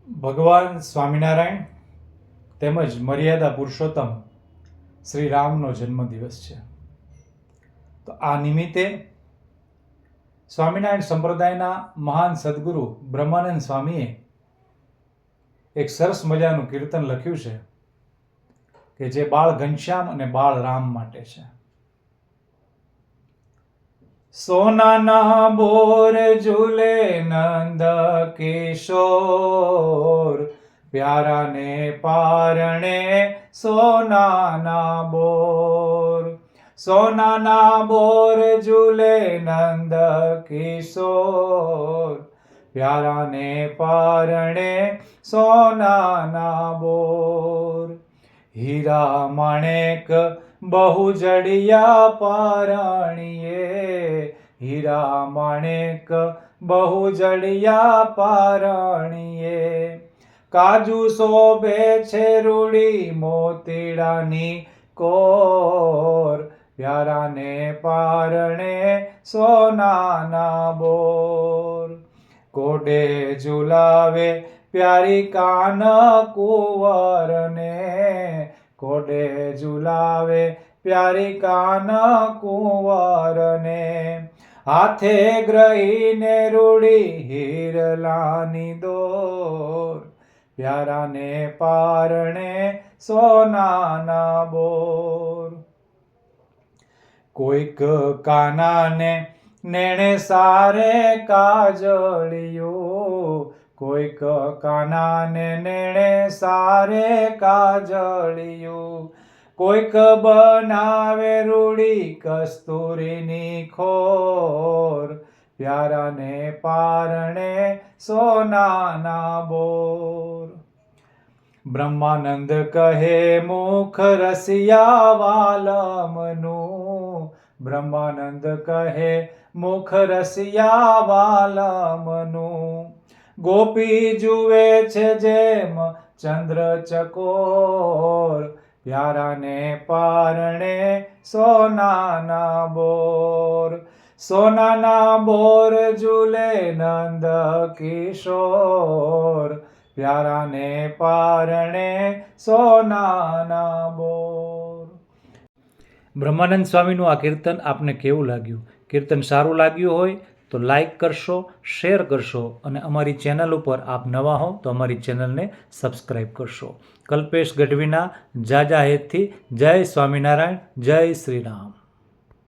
ભગવાન સ્વામિનારાયણ તેમજ મર્યાદા પુરુષોત્તમ શ્રી રામનો જન્મદિવસ છે. તો આ નિમિત્તે સ્વામિનારાયણ સંપ્રદાયના મહાન સદગુરુ બ્રહ્માનંદ સ્વામીએ એક સરસ મજાનું કીર્તન લખ્યું છે કે જે બાળ ઘનશ્યામ અને બાળ રામ માટે છે. સોનાના બોર ઝૂલે નંદ કિશોર, પ્યારાને પારણે સોનાના બોર. સોનાના બોર ઝૂલે નંદ કિશોર, પ્યારાને પારણે સોનાના બોર. હીરા માણેક બહુ જડિયા પારણીએ, હીરા માણેક બહુ જડિયા પારણીએ. કાજુ શોભે છે રૂડી મોતીડાની કોર, પ્યારાને પારણે સોનાના બોર. કોડે ઝુલાવે પ્યારી કાન કુંવરને, કોડે ઝુલાવે પ્યારી કાન કુંવરને. હાથે ગ્રહીને રૂડી હિરલાની દોર, પ્યારાને પારણે સોનાના બોર. કોઈક કાનાને નેણે સારે કાજળિયું, કોઈક કાનાને નેણે સારે કાજળિયું. કોઈક બનાવે રૂડી કસ્તુરીની ખોર, પ્યારાને પારણે સોનાના બોર. બ્રહ્માનંદ કહે મુખ રસિયા વાલમનું, બ્રહ્માનંદ કહે મુખ રસિયા વાલમનું. ગોપી જુએ છે જેમ ચંદ્ર ચકોર, પ્યારાને પારણે સોનાના બોર. સોનાના બોર ઝૂલે નંદ કિશોર, પ્યારાને પારણે સોનાના બોર. બ્રહ્માનંદ સ્વામીનું આ કીર્તન આપને કેવું લાગ્યું? કીર્તન સારું લાગ્યું હોય તો લાઈક કરશો, શેર કરશો અને અમારી ચેનલ ઉપર આપ નવા હો તો અમારી ચેનલને સબસ્ક્રાઈબ કરશો. કલ્પેશ ગઢવીના જાજા હેતથી જય સ્વામિનારાયણ, જય શ્રી રામ.